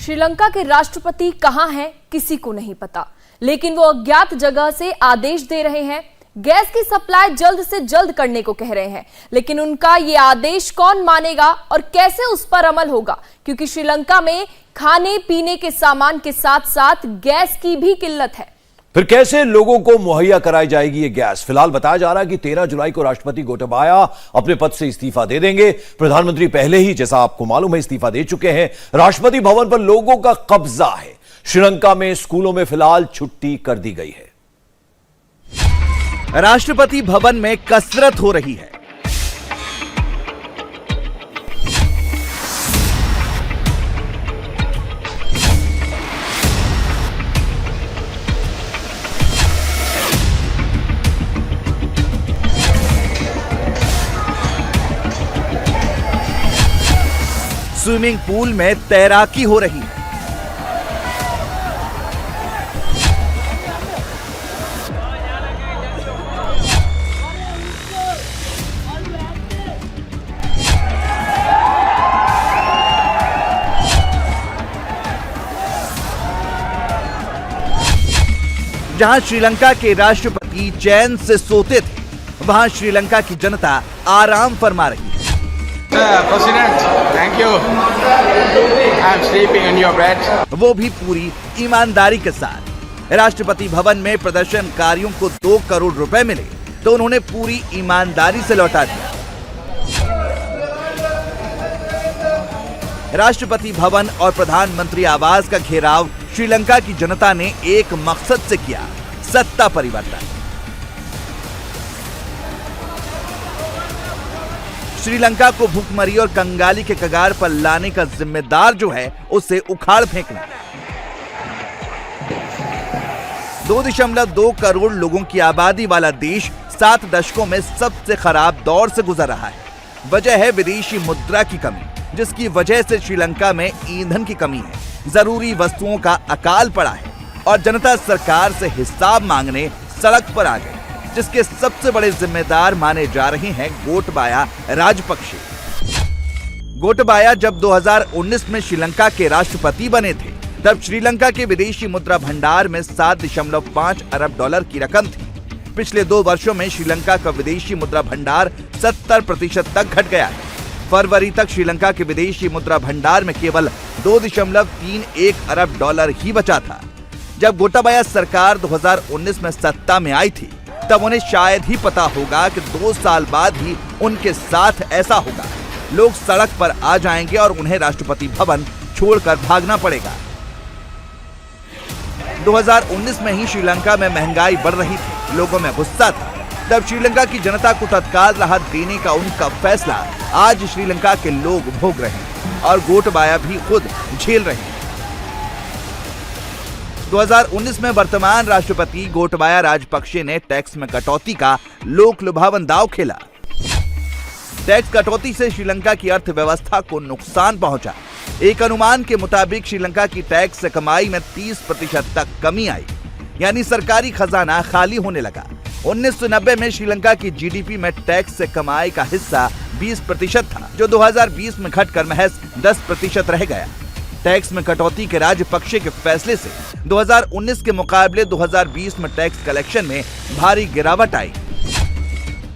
श्रीलंका के राष्ट्रपति कहां हैं किसी को नहीं पता, लेकिन वो अज्ञात जगह से आदेश दे रहे हैं। गैस की सप्लाई जल्द से जल्द करने को कह रहे हैं, लेकिन उनका ये आदेश कौन मानेगा और कैसे उस पर अमल होगा, क्योंकि श्रीलंका में खाने पीने के सामान के साथ साथ गैस की भी किल्लत है। फिर कैसे लोगों को मुहैया कराई जाएगी ये गैस? फिलहाल बताया जा रहा है कि 13 जुलाई को राष्ट्रपति गोटाबाया अपने पद से इस्तीफा दे देंगे। प्रधानमंत्री पहले ही, जैसा आपको मालूम है, इस्तीफा दे चुके हैं। राष्ट्रपति भवन पर लोगों का कब्जा है। श्रीलंका में स्कूलों में फिलहाल छुट्टी कर दी गई है। राष्ट्रपति भवन में कसरत हो रही है। स्विमिंग पूल में तैराकी हो रही है। जहां श्रीलंका के राष्ट्रपति चैन से सोते थे, वहां श्रीलंका की जनता आराम फरमा रही है। President, thank you. I'm sleeping on your bed. वो भी पूरी ईमानदारी के साथ। राष्ट्रपति भवन में प्रदर्शनकारियों को 2 करोड़ रुपए मिले तो उन्होंने पूरी ईमानदारी से लौटा दिया। राष्ट्रपति भवन और प्रधानमंत्री आवास का घेराव श्रीलंका की जनता ने एक मकसद से किया, सत्ता परिवर्तन। श्रीलंका को भूखमरी और कंगाली के कगार पर लाने का जिम्मेदार जो है, उसे उखाड़ फेंकना। 2.2 करोड़ लोगों की आबादी वाला देश 7 दशकों में सबसे खराब दौर से गुजर रहा है। वजह है विदेशी मुद्रा की कमी, जिसकी वजह से श्रीलंका में ईंधन की कमी है, जरूरी वस्तुओं का अकाल पड़ा है और जनता सरकार से हिसाब मांगने सड़क पर आ गई, जिसके सबसे बड़े जिम्मेदार माने जा रहे हैं गोटाबाया राजपक्षे। गोटाबाया जब 2019 में श्रीलंका के राष्ट्रपति बने थे, तब श्रीलंका के विदेशी मुद्रा भंडार में 7.5 अरब डॉलर की रकम थी। पिछले 2 वर्षों में श्रीलंका का विदेशी मुद्रा भंडार 70% तक घट गया है। फरवरी तक श्रीलंका के विदेशी मुद्रा भंडार में केवल 2.31 अरब डॉलर ही बचा था। जब गोटाबाया सरकार 2019 में सत्ता में आई थी, तब उन्हें शायद ही पता होगा कि 2 साल बाद ही उनके साथ ऐसा होगा। लोग सड़क पर आ जाएंगे और उन्हें राष्ट्रपति भवन छोड़कर भागना पड़ेगा। 2019 में ही श्रीलंका में महंगाई बढ़ रही थी, लोगों में गुस्सा था। तब श्रीलंका की जनता को तत्काल राहत देने का उनका फैसला आज श्रीलंका के लोग भोग रहे हैं और गोटाबाया भी खुद झेल रहे हैं। 2019 में वर्तमान राष्ट्रपति गोटाबाया राजपक्षे ने टैक्स में कटौती का लोक लुभावन दांव खेला। टैक्स कटौती से श्रीलंका की अर्थव्यवस्था को नुकसान पहुंचा। एक अनुमान के मुताबिक श्रीलंका की टैक्स से कमाई में 30% तक कमी आई, यानी सरकारी खजाना खाली होने लगा। 1990 में श्रीलंका की जीडीपी में टैक्स से कमाई का हिस्सा 20% था, जो 2020 में घटकर महज 10% रह गया। टैक्स में कटौती के राजपक्षे के फैसले से 2019 के मुकाबले 2020 में टैक्स कलेक्शन में भारी गिरावट आई।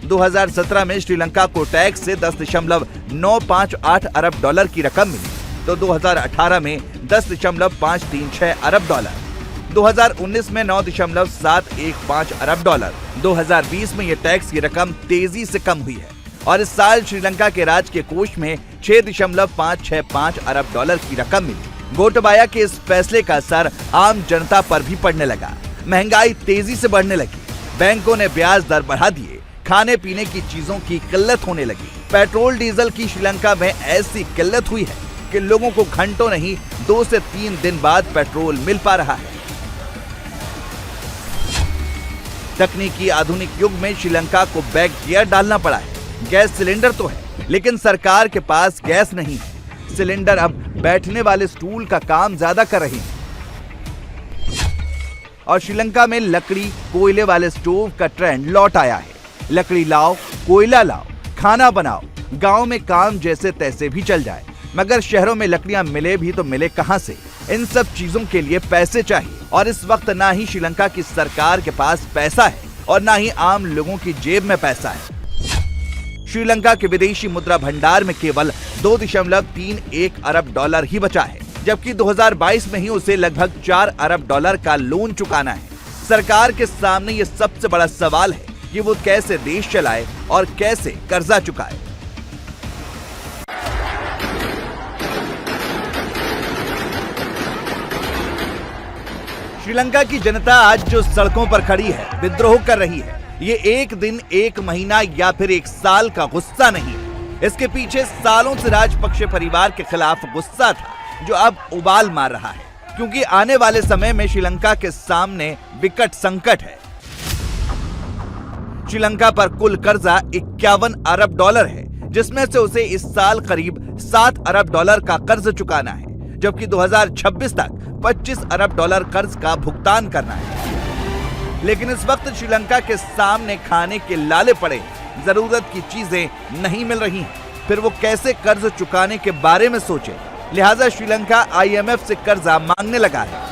2017 में श्रीलंका को टैक्स से 10.958 अरब डॉलर की रकम मिली, तो 2018 में 10.536 अरब डॉलर, 2019 में 9.715 अरब डॉलर, 2020 में यह टैक्स की रकम तेजी से कम हुई है और इस साल श्रीलंका के राज्य के कोष में 6.565 अरब डॉलर की रकम मिली। गोटाबाया के इस फैसले का असर आम जनता पर भी पड़ने लगा। महंगाई तेजी से बढ़ने लगी, बैंकों ने ब्याज दर बढ़ा दिए, खाने पीने की चीजों की किल्लत होने लगी। पेट्रोल डीजल की श्रीलंका में ऐसी किल्लत हुई है कि लोगों को घंटों नहीं 2 से 3 दिन बाद पेट्रोल मिल पा रहा है। तकनीकी आधुनिक युग में श्रीलंका को बैक गियर डालना पड़ा है। गैस सिलेंडर तो है, लेकिन सरकार के पास गैस नहीं है। सिलेंडर अब बैठने वाले स्टूल का काम ज्यादा कर रहे हैं और श्रीलंका में लकड़ी कोयले वाले स्टोव का ट्रेंड लौट आया है। लकड़ी लाओ, कोयला लाओ, खाना बनाओ, गांव में काम जैसे तैसे भी चल जाए, मगर शहरों में लकड़ियां मिले भी तो मिले कहां से। इन सब चीजों के लिए पैसे चाहिए और इस वक्त ना ही श्रीलंका की सरकार के पास पैसा है और ना ही आम लोगों की जेब में पैसा है। श्रीलंका के विदेशी मुद्रा भंडार में केवल 2.31 अरब डॉलर ही बचा है, जबकि 2022 में ही उसे लगभग 4 अरब डॉलर का लोन चुकाना है। सरकार के सामने ये सबसे बड़ा सवाल है कि वो कैसे देश चलाए और कैसे कर्जा चुकाए। श्रीलंका की जनता आज जो सड़कों पर खड़ी है, विद्रोह कर रही है, ये एक दिन, एक महीना या फिर एक साल का गुस्सा नहीं है। इसके पीछे सालों से राजपक्षे परिवार के खिलाफ गुस्सा था, जो अब उबाल मार रहा है, क्योंकि आने वाले समय में श्रीलंका के सामने विकट संकट है। श्रीलंका पर कुल कर्जा 51 अरब डॉलर है, जिसमें से उसे इस साल करीब 7 अरब डॉलर का कर्ज चुकाना है, जबकि 2026 तक 25 अरब डॉलर कर्ज का भुगतान करना है। लेकिन इस वक्त श्रीलंका के सामने खाने के लाले पड़े, जरूरत की चीजें नहीं मिल रही हैं। फिर वो कैसे कर्ज चुकाने के बारे में सोचे, लिहाजा श्रीलंका IMF से कर्जा मांगने लगा है।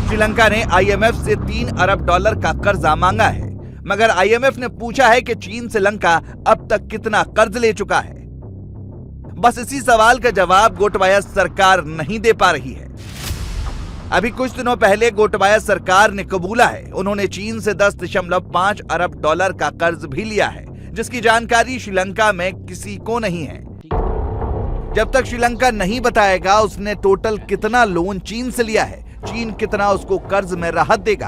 श्रीलंका ने IMF से 3 अरब डॉलर का कर्जा मांगा है, मगर IMF ने पूछा है कि चीन से लंका अब तक कितना कर्ज ले चुका है। बस इसी सवाल का जवाब गोटबाया सरकार नहीं दे पा रही है। अभी कुछ दिनों पहले गोटबाया सरकार ने कबूला है, उन्होंने चीन से 10.5 अरब डॉलर का कर्ज भी लिया है, जिसकी जानकारी श्रीलंका में किसी को नहीं है। जब तक श्रीलंका नहीं बताएगा उसने टोटल कितना लोन चीन से लिया है, चीन कितना उसको कर्ज में राहत देगा,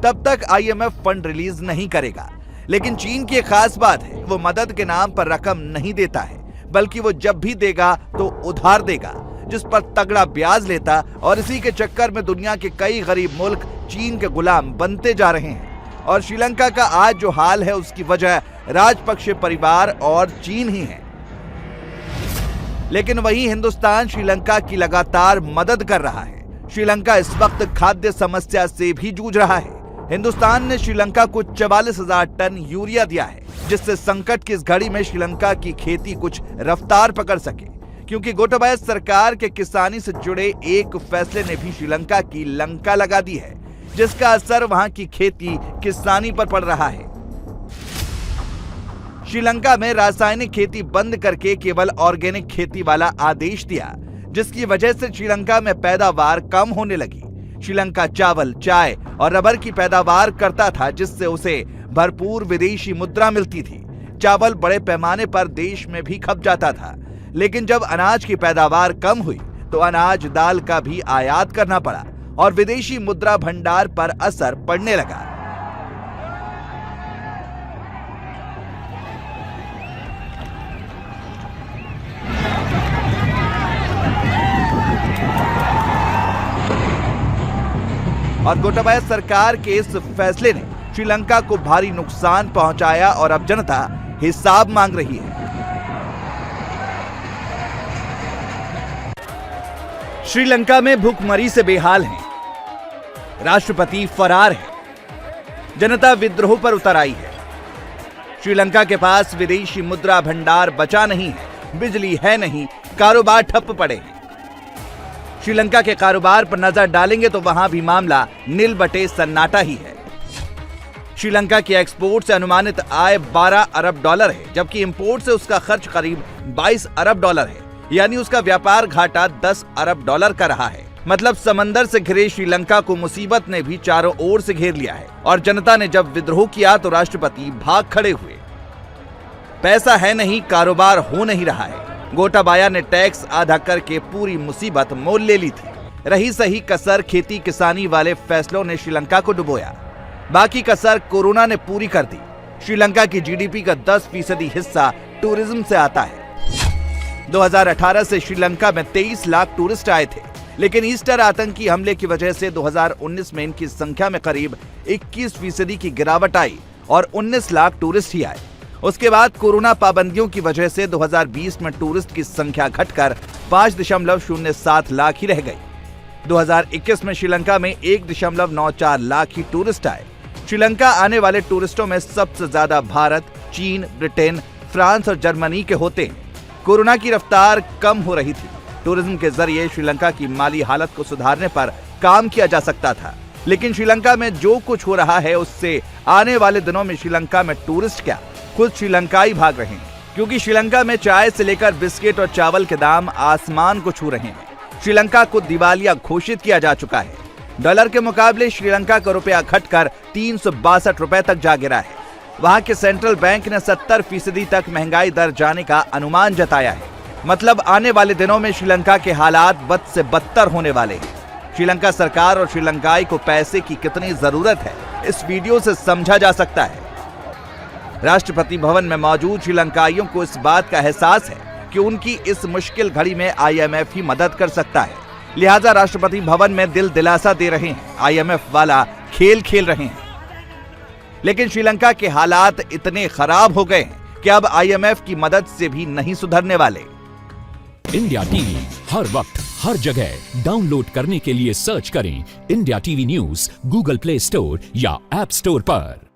तब तक IMF फंड रिलीज नहीं करेगा। लेकिन चीन की एक खास बात है, वो मदद के नाम पर रकम नहीं देता है, बल्कि वो जब भी देगा तो उधार देगा, जिस पर तगड़ा ब्याज लेता, और इसी के चक्कर में दुनिया के कई गरीब मुल्क चीन के गुलाम बनते जा रहे हैं। और श्रीलंका का आज जो हाल है उसकी वजह राजपक्षे परिवार और चीन ही है। लेकिन वही हिंदुस्तान श्रीलंका की लगातार मदद कर रहा है। श्रीलंका इस वक्त खाद्य समस्या से भी जूझ रहा है। हिंदुस्तान ने श्रीलंका को 44,000 टन यूरिया दिया है, जिससे संकट की इस घड़ी में श्रीलंका की खेती कुछ रफ्तार पकड़ सके, क्योंकि गोटाबाया सरकार के किसानी से जुड़े एक फैसले ने भी श्रीलंका की लंका लगा दी है, जिसका असर वहां की खेती किसानी पर पड़ रहा है। श्रीलंका में रासायनिक खेती बंद करके केवल ऑर्गेनिक खेती वाला आदेश दिया, जिसकी वजह से श्रीलंका में पैदावार कम होने लगी। श्रीलंका चावल, चाय और रबर की पैदावार करता था, जिससे उसे भरपूर विदेशी मुद्रा मिलती थी। चावल बड़े पैमाने पर देश में भी खप जाता था, लेकिन जब अनाज की पैदावार कम हुई तो अनाज, दाल का भी आयात करना पड़ा और विदेशी मुद्रा भंडार पर असर पड़ने लगा। और गोटाबाया सरकार के इस फैसले ने श्रीलंका को भारी नुकसान पहुंचाया और अब जनता हिसाब मांग रही है। श्रीलंका में भूखमरी से बेहाल हैं, राष्ट्रपति फरार है, जनता विद्रोह पर उतर आई है। श्रीलंका के पास विदेशी मुद्रा भंडार बचा नहीं है, बिजली है नहीं, कारोबार ठप पड़े हैं। श्रीलंका के कारोबार पर नजर डालेंगे तो वहां भी मामला नील बटे सन्नाटा ही है। श्रीलंका की एक्सपोर्ट से अनुमानित आय 12 अरब डॉलर है, जबकि इंपोर्ट से उसका खर्च करीब 22 अरब डॉलर है, यानी उसका व्यापार घाटा 10 अरब डॉलर का रहा है। मतलब समंदर से घिरे श्रीलंका को मुसीबत ने भी चारों ओर से घेर लिया है। और जनता ने जब विद्रोह किया तो राष्ट्रपति भाग खड़े हुए। पैसा है नहीं, कारोबार हो नहीं रहा है। गोटाबाया ने टैक्स आधा करके पूरी मुसीबत मोल ले ली थी। रही सही कसर खेती किसानी वाले फैसलों ने श्रीलंका को डुबोया, बाकी कसर कोरोना ने पूरी कर दी। श्रीलंका की GDP का 10% हिस्सा टूरिज्म से आता है। 2018 से श्रीलंका में 23 लाख टूरिस्ट आए थे, लेकिन ईस्टर आतंकी हमले की वजह से 2019 में इनकी संख्या में करीब 21% की गिरावट आई और 19 लाख टूरिस्ट ही आए। उसके बाद कोरोना पाबंदियों की वजह से 2020 में टूरिस्ट की संख्या घटकर 5.07 लाख ही रह गई। 2021 में श्रीलंका में 1.94 लाख ही टूरिस्ट आए। श्रीलंका आने वाले टूरिस्टों में सबसे ज्यादा भारत, चीन, ब्रिटेन, फ्रांस और जर्मनी के होते हैं। कोरोना की रफ्तार कम हो रही थी। टूरिज्म के जरिए श्रीलंका की माली हालत को सुधारने पर काम किया जा सकता था, लेकिन श्रीलंका में जो कुछ हो रहा है उससे आने वाले दिनों में श्रीलंका में टूरिस्ट क्या, खुद श्रीलंकाई भाग रहे हैं, क्योंकि श्रीलंका में चाय से लेकर बिस्किट और चावल के दाम आसमान को छू रहे हैं। श्रीलंका को दिवालिया घोषित किया जा चुका है। डॉलर के मुकाबले श्रीलंका का रुपया घटकर 362 रुपए तक जा गिरा है। वहां के सेंट्रल बैंक ने 70% तक महंगाई दर जाने का अनुमान जताया है। मतलब आने वाले दिनों में श्रीलंका के हालात बद से बदतर होने वाले हैं। श्रीलंका सरकार और श्रीलंकाई को पैसे की कितनी जरूरत है, इस वीडियो से समझा जा सकता है। राष्ट्रपति भवन में मौजूद श्रीलंकाइयों को इस बात का एहसास है कि उनकी इस मुश्किल घड़ी में IMF ही मदद कर सकता है। लिहाजा राष्ट्रपति भवन में दिल दिलासा दे रहे हैं, IMF वाला खेल खेल रहे हैं। लेकिन श्रीलंका के हालात इतने खराब हो गए हैं कि अब IMF की मदद से भी नहीं सुधरने वाले। इंडिया टीवी हर वक्त हर जगह डाउनलोड करने के लिए सर्च करें India TV news Google play store या ऐप स्टोर पर।